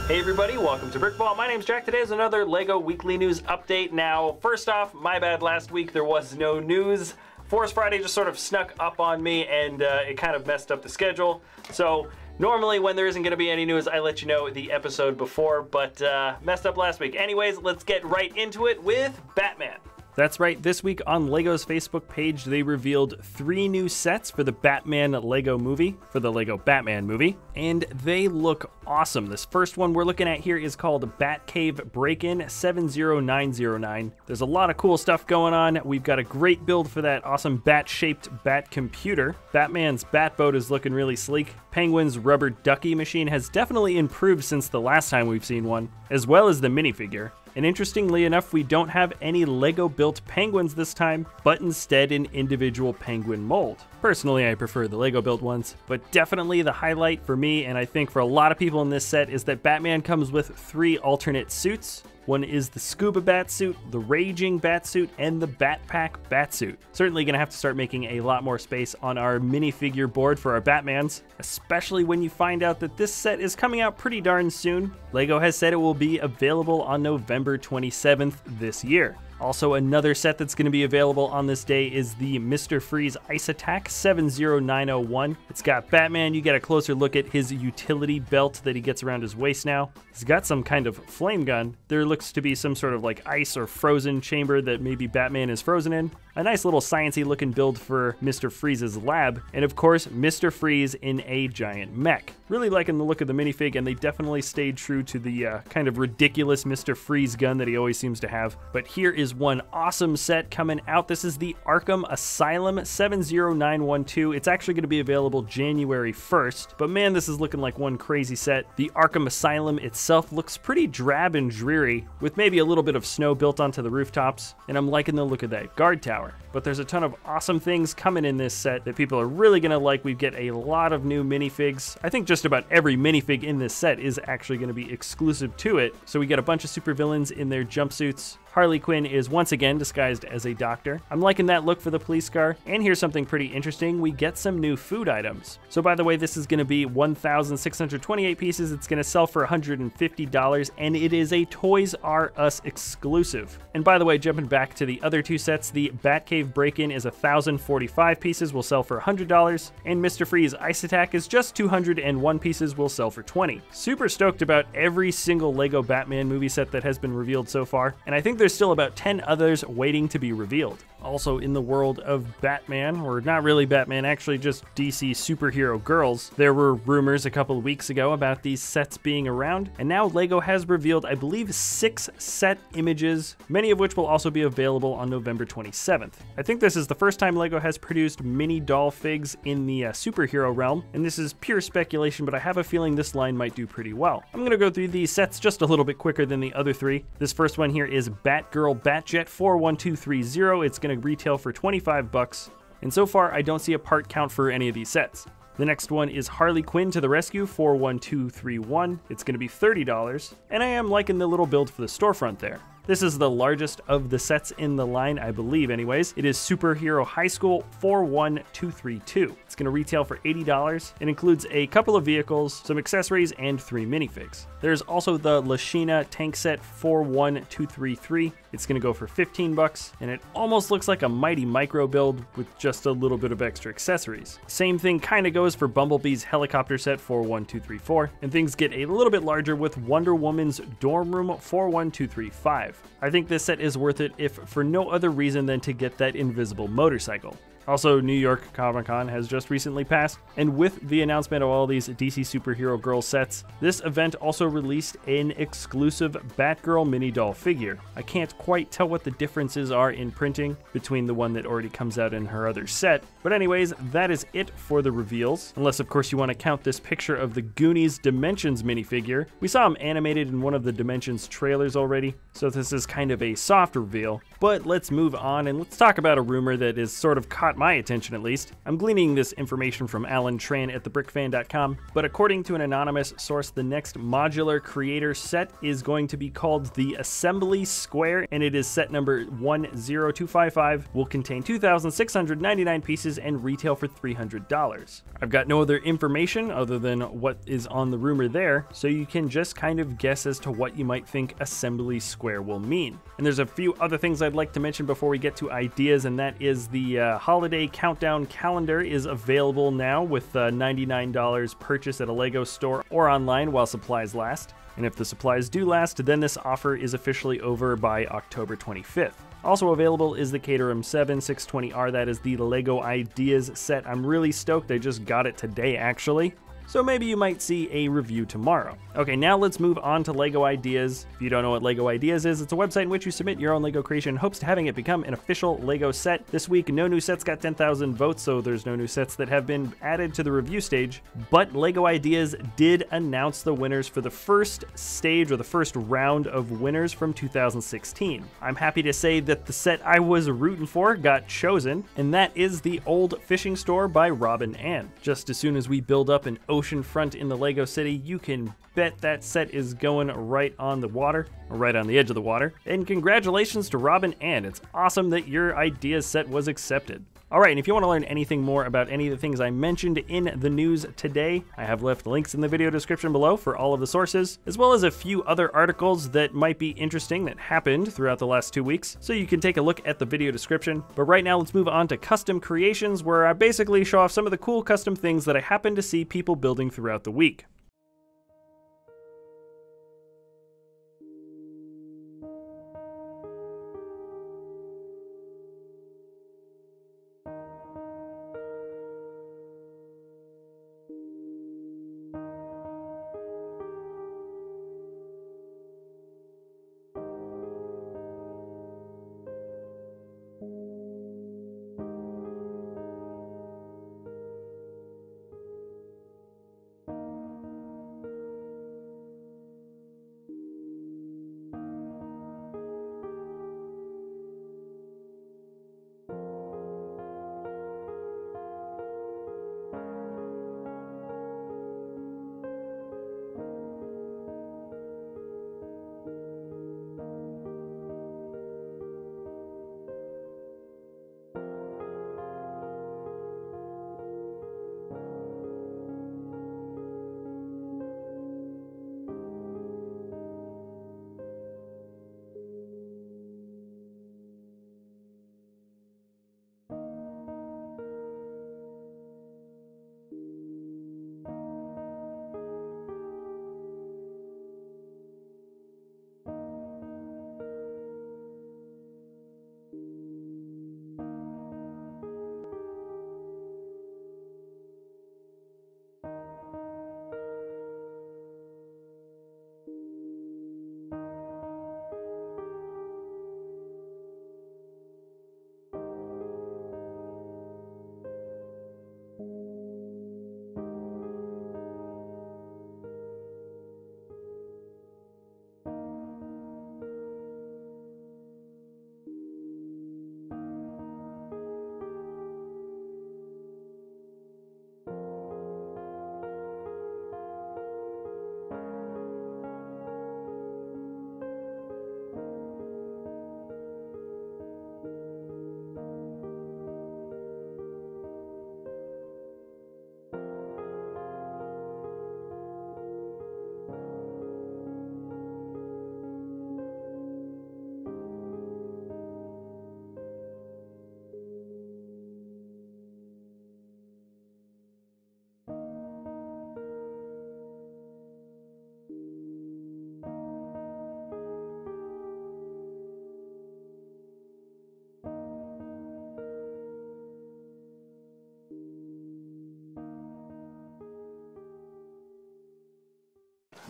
Hey everybody, welcome to BrickVault. My name's Jack. Today is another LEGO Weekly News Update. Now, first off, my bad, last week there was no news. Force Friday just sort of snuck up on me and it kind of messed up the schedule. So normally when there isn't going to be any news, I let you know the episode before, but messed up last week. Anyways, let's get right into it with Batman. That's right, this week on LEGO's Facebook page, they revealed 3 new sets for the Batman LEGO movie, for the LEGO Batman movie, and they look awesome. This first one we're looking at here is called Batcave Break-In 70909. There's a lot of cool stuff going on. We've got a great build for that awesome bat-shaped bat computer. Batman's Batboat is looking really sleek. Penguin's rubber ducky machine has definitely improved since the last time we've seen one, as well as the minifigure. And interestingly enough, we don't have any LEGO-built penguins this time, but instead an individual penguin mold. Personally, I prefer the LEGO-built ones, but definitely the highlight for me, and I think for a lot of people in this set, is that Batman comes with 3 alternate suits. One is the Scuba Batsuit, the Raging Batsuit, and the Batpack Batsuit. Certainly gonna have to start making a lot more space on our minifigure board for our Batmans, especially when you find out that this set is coming out pretty darn soon. LEGO has said it will be available on November 27th this year. Also, another set that's going to be available on this day is the Mr. Freeze Ice Attack 70901. It's got Batman. You get a closer look at his utility belt that he gets around his waist now. He's got some kind of flame gun. There looks to be some sort of like ice or frozen chamber that maybe Batman is frozen in. A nice little sciencey looking build for Mr. Freeze's lab. And of course, Mr. Freeze in a giant mech. Really liking the look of the minifig, and they definitely stayed true to the kind of ridiculous Mr. Freeze gun that he always seems to have. But here is one awesome set coming out. This is the Arkham Asylum 70912. It's actually going to be available January 1st, but man, this is looking like one crazy set. The Arkham Asylum itself looks pretty drab and dreary, with maybe a little bit of snow built onto the rooftops, and I'm liking the look of that guard tower. But there's a ton of awesome things coming in this set that people are really going to like. We get a lot of new minifigs. I think just about every minifig in this set is actually going to be exclusive to it. So we get a bunch of supervillains in their jumpsuits. Harley Quinn is once again disguised as a doctor. I'm liking that look for the police car. And here's something pretty interesting. We get some new food items. So by the way, this is going to be 1,628 pieces. It's going to sell for $150, and it is a Toys R Us exclusive. And by the way, jumping back to the other 2 sets, the Batcave Break-In is 1,045 pieces, will sell for $100, and Mr. Freeze Ice Attack is just 201 pieces, will sell for $20. Super stoked about every single LEGO Batman movie set that has been revealed so far, and I think there's still about 10 others waiting to be revealed. Also in the world of Batman, or not really Batman, actually just DC superhero girls, there were rumors a couple of weeks ago about these sets being around, and now LEGO has revealed, I believe, 6 set images, many of which will also be available on November 27th. I think this is the first time LEGO has produced mini doll figs in the superhero realm, and this is pure speculation, but I have a feeling this line might do pretty well. I'm gonna go through these sets just a little bit quicker than the other 3. This first one here is Batgirl Batjet 41230. It's gonna retail for $25, and so far I don't see a part count for any of these sets. The next one is Harley Quinn to the Rescue 41231. It's going to be $30, and I am liking the little build for the storefront there. This is the largest of the sets in the line, I believe anyways. It is Superhero High School 41232. It's going to retail for $80. It includes a couple of vehicles, some accessories, and 3 minifigs. There's also the Lashina Tank Set 41233. It's going to go for $15, and it almost looks like a Mighty Micro build with just a little bit of extra accessories. Same thing kind of goes for Bumblebee's Helicopter Set 41234, and things get a little bit larger with Wonder Woman's Dorm Room 41235. I think this set is worth it if for no other reason than to get that invisible motorcycle. Also, New York Comic Con has just recently passed, and with the announcement of all these DC Superhero Girl sets, this event also released an exclusive Batgirl mini doll figure. I can't quite tell what the differences are in printing between the one that already comes out in her other set, but anyways, that is it for the reveals, unless of course you want to count this picture of the Goonies Dimensions minifigure. We saw him animated in one of the Dimensions trailers already, so this is kind of a soft reveal, but let's move on and let's talk about a rumor that is sort of caught my attention at least. I'm gleaning this information from Alan Tran at thebrickfan.com, but according to an anonymous source, the next modular creator set is going to be called the Assembly Square, and it is set number 10255, will contain 2,699 pieces packages and retail for $300. I've got no other information other than what is on the rumor there, so you can just kind of guess as to what you might think Assembly Square will mean. And there's a few other things I'd like to mention before we get to ideas, and that is the holiday countdown calendar is available now with $99 purchase at a LEGO store or online while supplies last. And if the supplies do last, then this offer is officially over by October 25th. Also available is the Caterham 7 620R, that is the LEGO Ideas set. I'm really stoked, I just got it today actually. So maybe you might see a review tomorrow. Okay, now let's move on to LEGO Ideas. If you don't know what LEGO Ideas is, it's a website in which you submit your own LEGO creation in hopes to having it become an official LEGO set. This week, no new sets got 10,000 votes, so there's no new sets that have been added to the review stage. But LEGO Ideas did announce the winners for the first stage, or the first round of winners from 2016. I'm happy to say that the set I was rooting for got chosen, and that is the Old Fishing Store by Rob and Ann. Just as soon as we build up an ocean front in the LEGO city, you can bet that set is going right on the water, or right on the edge of the water. And congratulations to Rob and Ann. It's awesome that your Ideas set was accepted. Alright, and if you want to learn anything more about any of the things I mentioned in the news today, I have left links in the video description below for all of the sources, as well as a few other articles that might be interesting that happened throughout the last 2 weeks, so you can take a look at the video description. But right now, let's move on to custom creations, where I basically show off some of the cool custom things that I happen to see people building throughout the week.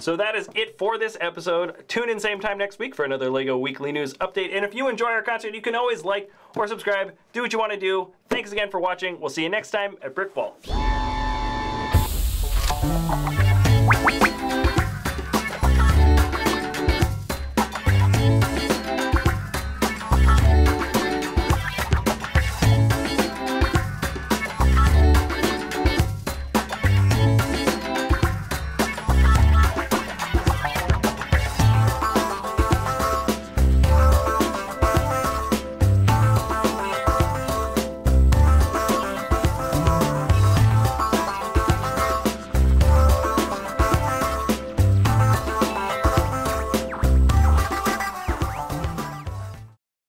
So that is it for this episode. Tune in same time next week for another LEGO Weekly News update. And if you enjoy our content, you can always like or subscribe. Do what you want to do. Thanks again for watching. We'll see you next time at BrickVault.